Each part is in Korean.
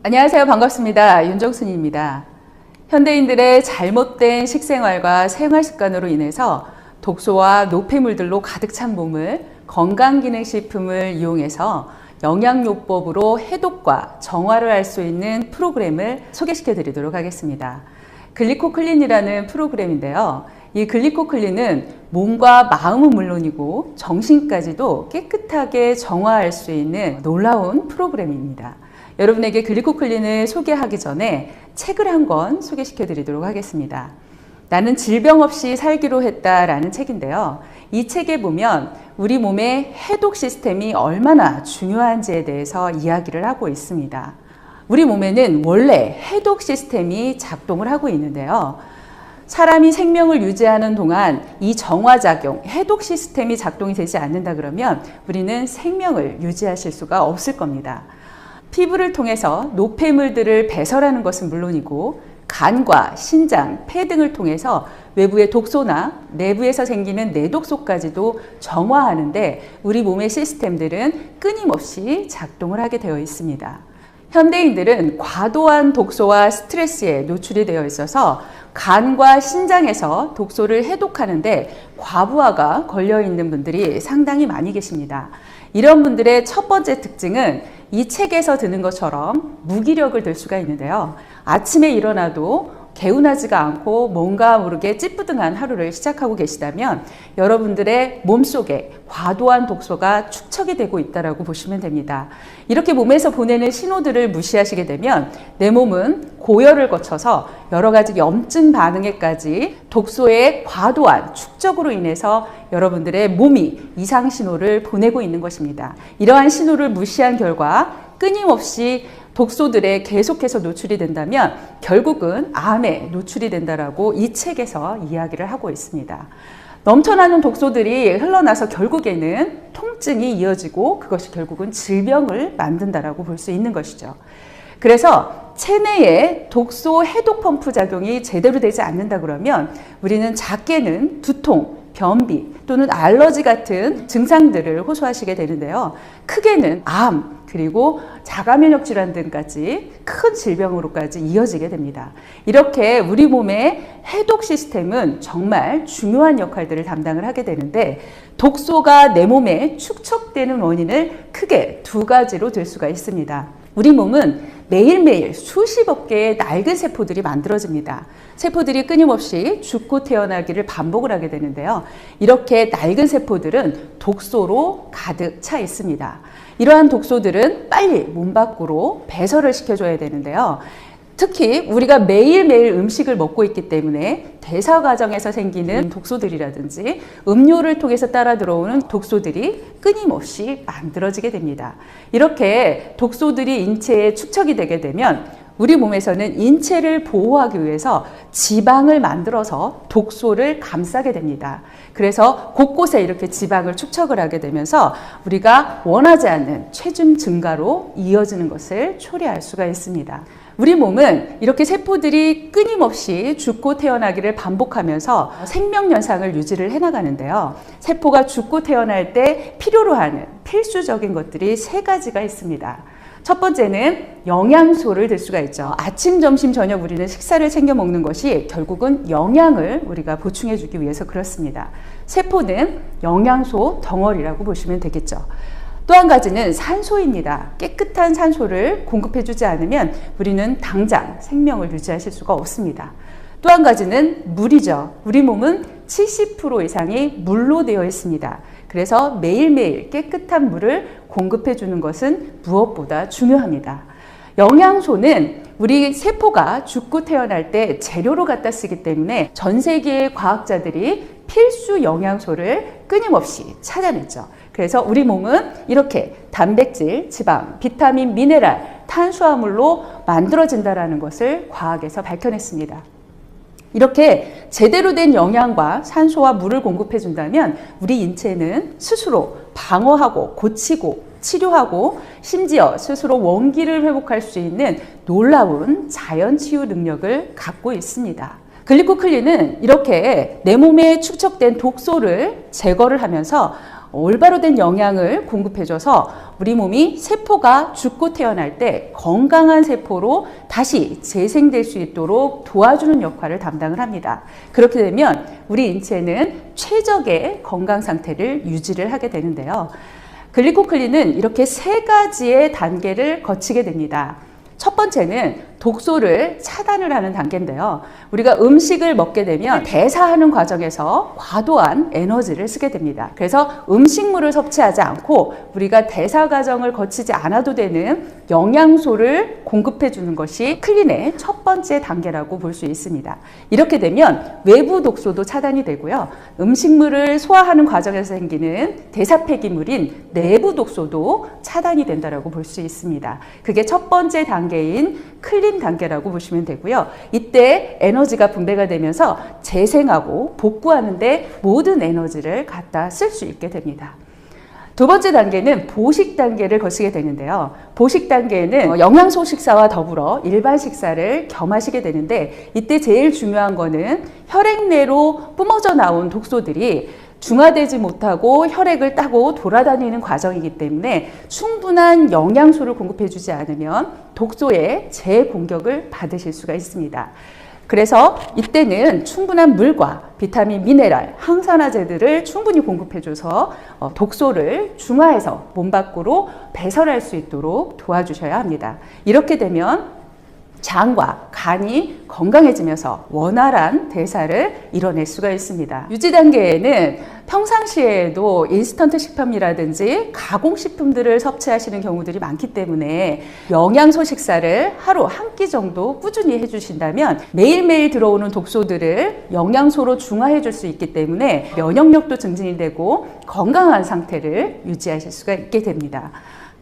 안녕하세요. 반갑습니다. 윤정순입니다. 현대인들의 잘못된 식생활과 생활 습관으로 인해서 독소와 노폐물들로 가득 찬 몸을 건강기능식품을 이용해서 영양요법으로 해독과 정화를 할 수 있는 프로그램을 소개시켜 드리도록 하겠습니다. 글리코클린이라는 프로그램인데요. 이 글리코클린은 몸과 마음은 물론이고 정신까지도 깨끗하게 정화할 수 있는 놀라운 프로그램입니다. 여러분에게 글리코클린을 소개하기 전에 책을 한 권 소개시켜 드리도록 하겠습니다. 나는 질병 없이 살기로 했다라는 책인데요. 이 책에 보면 우리 몸의 해독 시스템이 얼마나 중요한지에 대해서 이야기를 하고 있습니다. 우리 몸에는 원래 해독 시스템이 작동을 하고 있는데요. 사람이 생명을 유지하는 동안 이 정화작용, 해독 시스템이 작동이 되지 않는다 그러면 우리는 생명을 유지하실 수가 없을 겁니다. 피부를 통해서 노폐물들을 배설하는 것은 물론이고 간과 신장, 폐 등을 통해서 외부의 독소나 내부에서 생기는 내독소까지도 정화하는데 우리 몸의 시스템들은 끊임없이 작동을 하게 되어 있습니다. 현대인들은 과도한 독소와 스트레스에 노출이 되어 있어서 간과 신장에서 독소를 해독하는데 과부하가 걸려 있는 분들이 상당히 많이 계십니다. 이런 분들의 첫 번째 특징은 이 책에서 드는 것처럼 무기력을 들 수가 있는데요. 아침에 일어나도 개운하지가 않고 뭔가 모르게 찌뿌둥한 하루를 시작하고 계시다면 여러분들의 몸속에 과도한 독소가 축적이 되고 있다고 보시면 됩니다. 이렇게 몸에서 보내는 신호들을 무시하시게 되면 내 몸은 고열을 거쳐서 여러 가지 염증 반응에까지 독소의 과도한 축적으로 인해서 여러분들의 몸이 이상 신호를 보내고 있는 것입니다. 이러한 신호를 무시한 결과 끊임없이 독소들에 계속해서 노출이 된다면 결국은 암에 노출이 된다라고 이 책에서 이야기를 하고 있습니다. 넘쳐나는 독소들이 흘러나서 결국에는 통증이 이어지고 그것이 결국은 질병을 만든다라고 볼 수 있는 것이죠. 그래서 체내에 독소 해독 펌프 작용이 제대로 되지 않는다 그러면 우리는 작게는 두통, 변비 또는 알러지 같은 증상들을 호소하시게 되는데요. 크게는 암, 그리고 자가면역 질환 등까지 큰 질병으로까지 이어지게 됩니다. 이렇게 우리 몸의 해독 시스템은 정말 중요한 역할들을 담당을 하게 되는데 독소가 내 몸에 축적되는 원인을 크게 두 가지로 들 수가 있습니다. 우리 몸은 매일매일 수십억 개의 낡은 세포들이 만들어집니다. 세포들이 끊임없이 죽고 태어나기를 반복을 하게 되는데요. 이렇게 낡은 세포들은 독소로 가득 차 있습니다. 이러한 독소들은 빨리 몸 밖으로 배설을 시켜줘야 되는데요. 특히 우리가 매일매일 음식을 먹고 있기 때문에 대사 과정에서 생기는 독소들이라든지 음료를 통해서 따라 들어오는 독소들이 끊임없이 만들어지게 됩니다. 이렇게 독소들이 인체에 축적이 되게 되면 우리 몸에서는 인체를 보호하기 위해서 지방을 만들어서 독소를 감싸게 됩니다. 그래서 곳곳에 이렇게 지방을 축적을 하게 되면서 우리가 원하지 않는 체중 증가로 이어지는 것을 초래할 수가 있습니다. 우리 몸은 이렇게 세포들이 끊임없이 죽고 태어나기를 반복하면서 생명연상을 유지를 해나가는데요. 세포가 죽고 태어날 때 필요로 하는 필수적인 것들이 세 가지가 있습니다. 첫 번째는 영양소를 들 수가 있죠. 아침, 점심, 저녁 우리는 식사를 챙겨 먹는 것이 결국은 영양을 우리가 보충해 주기 위해서 그렇습니다. 세포는 영양소 덩어리라고 보시면 되겠죠. 또 한 가지는 산소입니다. 깨끗한 산소를 공급해 주지 않으면 우리는 당장 생명을 유지하실 수가 없습니다. 또 한 가지는 물이죠. 우리 몸은 70% 이상이 물로 되어 있습니다. 그래서 매일매일 깨끗한 물을 공급해 주는 것은 무엇보다 중요합니다. 영양소는 우리 세포가 죽고 태어날 때 재료로 갖다 쓰기 때문에 전 세계의 과학자들이 필수 영양소를 끊임없이 찾아냈죠. 그래서 우리 몸은 이렇게 단백질, 지방, 비타민, 미네랄, 탄수화물로 만들어진다는 것을 과학에서 밝혀냈습니다. 이렇게 제대로 된 영양과 산소와 물을 공급해 준다면 우리 인체는 스스로 방어하고 고치고 치료하고 심지어 스스로 원기를 회복할 수 있는 놀라운 자연 치유 능력을 갖고 있습니다. 글리코클린은 이렇게 내 몸에 축적된 독소를 제거를 하면서 올바로 된 영양을 공급해줘서 우리 몸이 세포가 죽고 태어날 때 건강한 세포로 다시 재생될 수 있도록 도와주는 역할을 담당을 합니다. 그렇게 되면 우리 인체는 최적의 건강 상태를 유지를 하게 되는데요. 글리코클린은 이렇게 세 가지의 단계를 거치게 됩니다. 첫 번째는 독소를 차단을 하는 단계인데요. 우리가 음식을 먹게 되면 대사하는 과정에서 과도한 에너지를 쓰게 됩니다. 그래서 음식물을 섭취하지 않고 우리가 대사 과정을 거치지 않아도 되는 영양소를 공급해 주는 것이 클린의 첫 번째 단계라고 볼 수 있습니다. 이렇게 되면 외부 독소도 차단이 되고요. 음식물을 소화하는 과정에서 생기는 대사 폐기물인 내부 독소도 차단이 된다고 볼 수 있습니다. 그게 첫 번째 단계인 클린 단계라고 보시면 되고요. 이때 에너지가 분배가 되면서 재생하고 복구하는데 모든 에너지를 갖다 쓸 수 있게 됩니다. 두 번째 단계는 보식 단계를 거치게 되는데요. 보식 단계는 영양소 식사와 더불어 일반 식사를 겸하시게 되는데 이때 제일 중요한 거는 혈액 내로 뿜어져 나온 독소들이 중화되지 못하고 혈액을 따고 돌아다니는 과정이기 때문에 충분한 영양소를 공급해주지 않으면 독소의 재공격을 받으실 수가 있습니다. 그래서 이때는 충분한 물과 비타민, 미네랄, 항산화제들을 충분히 공급해줘서 독소를 중화해서 몸 밖으로 배설할 수 있도록 도와주셔야 합니다. 이렇게 되면 장과 간이 건강해지면서 원활한 대사를 이뤄낼 수가 있습니다. 유지 단계에는 평상시에도 인스턴트 식품이라든지 가공식품들을 섭취하시는 경우들이 많기 때문에 영양소 식사를 하루 한 끼 정도 꾸준히 해주신다면 매일매일 들어오는 독소들을 영양소로 중화해 줄 수 있기 때문에 면역력도 증진이 되고 건강한 상태를 유지하실 수가 있게 됩니다.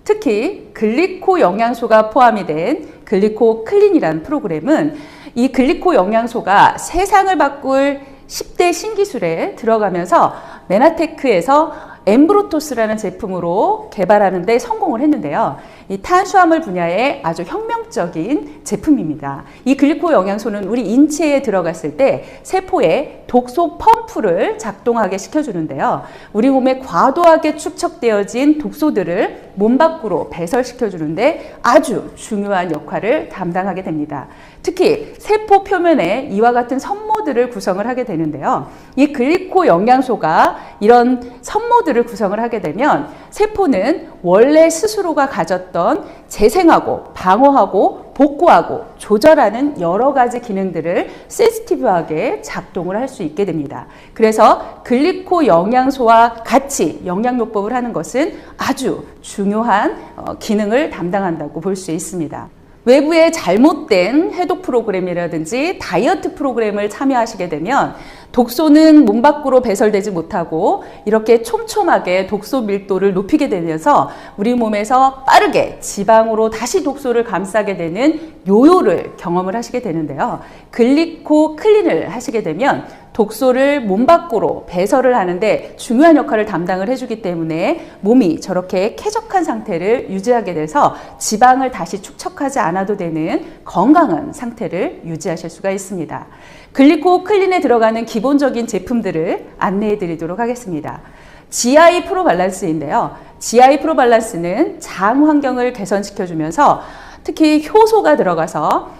특히 글리코 영양소가 포함이 된 글리코클린이라는 프로그램은 이 글리코 영양소가 세상을 바꿀 10대 신기술에 들어가면서 메나테크에서 엠브로토스라는 제품으로 개발하는 데 성공을 했는데요. 이 탄수화물 분야의 아주 혁명적인 제품입니다. 이 글리코 영양소는 우리 인체에 들어갔을 때 세포에 독소 펌프를 작동하게 시켜주는데요. 우리 몸에 과도하게 축적되어진 독소들을 몸 밖으로 배설시켜주는데 아주 중요한 역할을 담당하게 됩니다. 특히 세포 표면에 이와 같은 섬모들을 구성을 하게 되는데요. 이 글리코 영양소가 이런 섬모들을 구성을 하게 되면 세포는 원래 스스로가 가졌던 재생하고 방어하고 복구하고 조절하는 여러 가지 기능들을 센시티브하게 작동을 할 수 있게 됩니다. 그래서 글리코 영양소와 같이 영양요법을 하는 것은 아주 중요한 기능을 담당한다고 볼 수 있습니다. 외부의 잘못된 해독 프로그램이라든지 다이어트 프로그램을 참여하시게 되면 독소는 몸 밖으로 배설되지 못하고 이렇게 촘촘하게 독소 밀도를 높이게 되면서 우리 몸에서 빠르게 지방으로 다시 독소를 감싸게 되는 요요를 경험을 하시게 되는데요. 글리코클린을 하시게 되면 독소를 몸 밖으로 배설을 하는데 중요한 역할을 담당을 해주기 때문에 몸이 저렇게 쾌적한 상태를 유지하게 돼서 지방을 다시 축적하지 않아도 되는 건강한 상태를 유지하실 수가 있습니다. 글리코클린에 들어가는 기본적인 제품들을 안내해 드리도록 하겠습니다. GI 프로 밸런스인데요. GI 프로 밸런스는 장 환경을 개선시켜주면서 특히 효소가 들어가서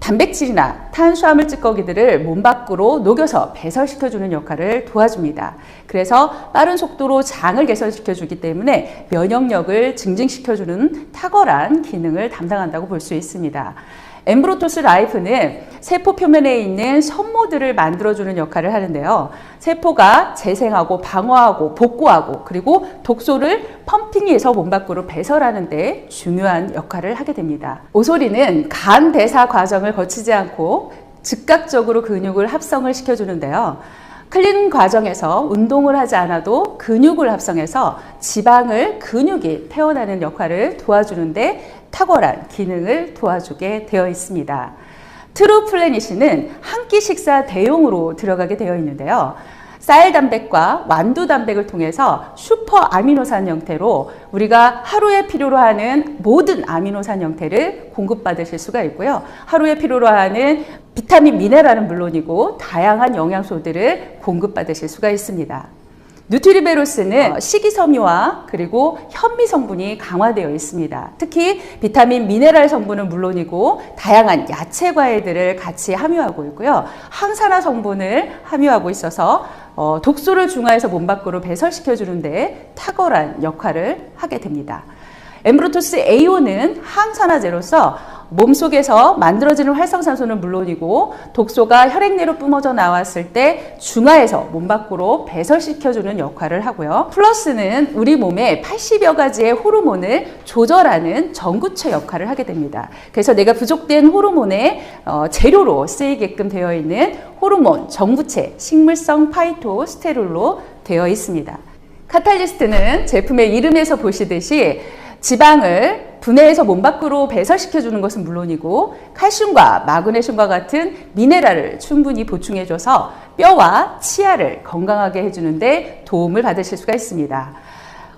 단백질이나 탄수화물 찌꺼기들을 몸 밖으로 녹여서 배설시켜주는 역할을 도와줍니다. 그래서 빠른 속도로 장을 개선시켜주기 때문에 면역력을 증진시켜주는 탁월한 기능을 담당한다고 볼 수 있습니다. 엠브로토스 라이프는 세포 표면에 있는 섬모들을 만들어주는 역할을 하는데요. 세포가 재생하고 방어하고 복구하고 그리고 독소를 펌핑해서 몸 밖으로 배설하는 데 중요한 역할을 하게 됩니다. 오소리는 간 대사 과정을 거치지 않고 즉각적으로 근육을 합성을 시켜주는데요. 클린 과정에서 운동을 하지 않아도 근육을 합성해서 지방을 근육이 태워나는 역할을 도와주는데 탁월한 기능을 도와주게 되어 있습니다. 트루 플래닛은 한 끼 식사 대용으로 들어가게 되어 있는데요. 쌀 단백과 완두 단백을 통해서 슈퍼 아미노산 형태로 우리가 하루에 필요로 하는 모든 아미노산 형태를 공급받으실 수가 있고요. 하루에 필요로 하는 비타민, 미네랄은 물론이고 다양한 영양소들을 공급받으실 수가 있습니다. 누트리베로스는 식이섬유와 그리고 현미 성분이 강화되어 있습니다. 특히 비타민, 미네랄 성분은 물론이고 다양한 야채, 과일들을 같이 함유하고 있고요. 항산화 성분을 함유하고 있어서 독소를 중화해서 몸 밖으로 배설시켜 주는데 탁월한 역할을 하게 됩니다. 엠브로토스 AO는 항산화제로서 몸속에서 만들어지는 활성산소는 물론이고 독소가 혈액 내로 뿜어져 나왔을 때 중화해서 몸 밖으로 배설시켜주는 역할을 하고요. 플러스는 우리 몸에 80여 가지의 호르몬을 조절하는 전구체 역할을 하게 됩니다. 그래서 내가 부족된 호르몬의 재료로 쓰이게끔 되어 있는 호르몬 전구체, 식물성 파이토스테롤로 되어 있습니다. 카탈리스트는 제품의 이름에서 보시듯이 지방을 분해해서 몸 밖으로 배설시켜주는 것은 물론이고 칼슘과 마그네슘과 같은 미네랄을 충분히 보충해줘서 뼈와 치아를 건강하게 해주는데 도움을 받으실 수가 있습니다.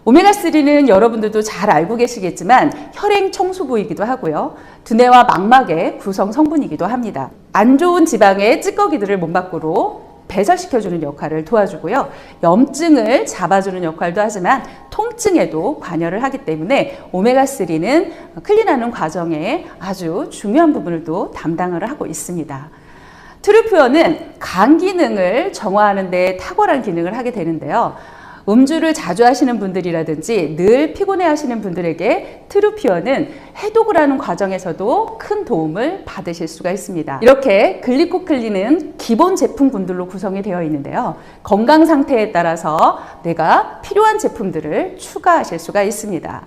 오메가3는 여러분들도 잘 알고 계시겠지만 혈행 청소부이기도 하고요. 두뇌와 망막의 구성 성분이기도 합니다. 안 좋은 지방의 찌꺼기들을 몸 밖으로 배설시켜주는 역할을 도와주고요. 염증을 잡아주는 역할도 하지만 통증에도 관여를 하기 때문에 오메가3는 클린하는 과정에 아주 중요한 부분을 또 담당을 하고 있습니다. 트루프연은 간 기능을 정화하는 데 탁월한 기능을 하게 되는데요. 음주를 자주 하시는 분들이라든지 늘 피곤해 하시는 분들에게 트루피언은 해독을 하는 과정에서도 큰 도움을 받으실 수가 있습니다. 이렇게 글리코클린은 기본 제품군들로 구성이 되어 있는데요. 건강 상태에 따라서 내가 필요한 제품들을 추가하실 수가 있습니다.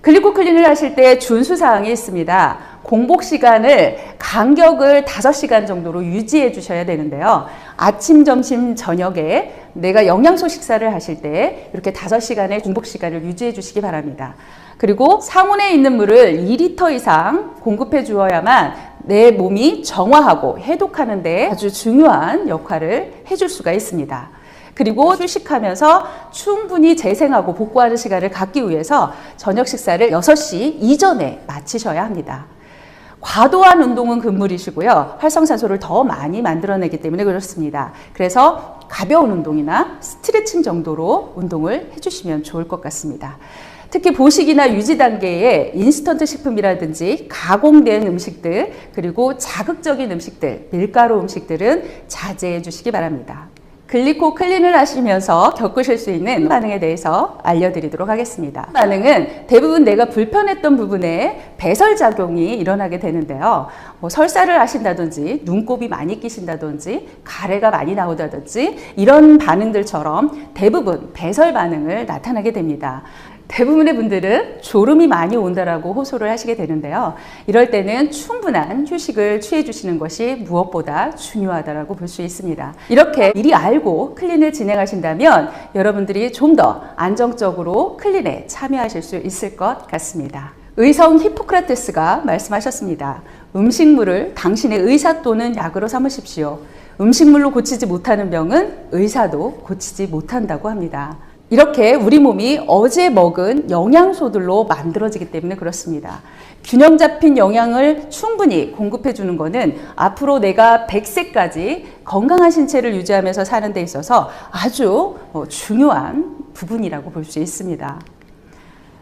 글리코클린을 하실 때 준수사항이 있습니다. 공복 시간을 간격을 5시간 정도로 유지해 주셔야 되는데요. 아침, 점심, 저녁에 내가 영양소 식사를 하실 때 이렇게 5시간의 공복 시간을 유지해 주시기 바랍니다. 그리고 상온에 있는 물을 2리터 이상 공급해 주어야만 내 몸이 정화하고 해독하는 데 아주 중요한 역할을 해줄 수가 있습니다. 그리고 휴식하면서 충분히 재생하고 복구하는 시간을 갖기 위해서 저녁 식사를 6시 이전에 마치셔야 합니다. 과도한 운동은 금물이시고요. 활성산소를 더 많이 만들어내기 때문에 그렇습니다. 그래서 가벼운 운동이나 스트레칭 정도로 운동을 해주시면 좋을 것 같습니다. 특히 보식이나 유지 단계의 인스턴트 식품이라든지 가공된 음식들, 그리고 자극적인 음식들, 밀가루 음식들은 자제해 주시기 바랍니다. 글리코클린을 하시면서 겪으실 수 있는 반응에 대해서 알려드리도록 하겠습니다. 반응은 대부분 내가 불편했던 부분에 배설작용이 일어나게 되는데요. 설사를 하신다든지 눈곱이 많이 끼신다든지 가래가 많이 나오다든지 이런 반응들처럼 대부분 배설 반응을 나타나게 됩니다. 대부분의 분들은 졸음이 많이 온다라고 호소를 하시게 되는데요. 이럴 때는 충분한 휴식을 취해 주시는 것이 무엇보다 중요하다고 볼 수 있습니다. 이렇게 미리 알고 클린을 진행하신다면 여러분들이 좀 더 안정적으로 클린에 참여하실 수 있을 것 같습니다. 의성 히포크라테스가 말씀하셨습니다. 음식물을 당신의 의사 또는 약으로 삼으십시오. 음식물로 고치지 못하는 병은 의사도 고치지 못한다고 합니다. 이렇게 우리 몸이 어제 먹은 영양소들로 만들어지기 때문에 그렇습니다. 균형 잡힌 영양을 충분히 공급해 주는 것은 앞으로 내가 100세까지 건강한 신체를 유지하면서 사는 데 있어서 아주 중요한 부분이라고 볼 수 있습니다.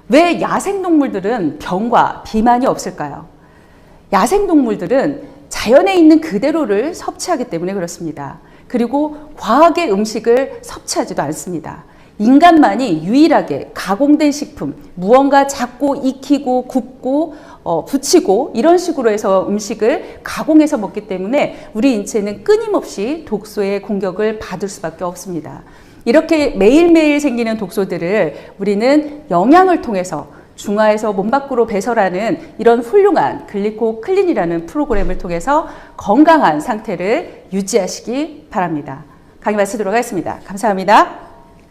왜 야생동물들은 병과 비만이 없을까요? 야생동물들은 자연에 있는 그대로를 섭취하기 때문에 그렇습니다. 그리고 과하게 음식을 섭취하지도 않습니다. 인간만이 유일하게 가공된 식품, 무언가 잡고 익히고 굽고 부치고 이런 식으로 해서 음식을 가공해서 먹기 때문에 우리 인체는 끊임없이 독소의 공격을 받을 수밖에 없습니다. 이렇게 매일매일 생기는 독소들을 우리는 영양을 통해서 중화해서 몸 밖으로 배설하는 이런 훌륭한 글리코클린이라는 프로그램을 통해서 건강한 상태를 유지하시기 바랍니다. 강의 마치도록 하겠습니다. 감사합니다.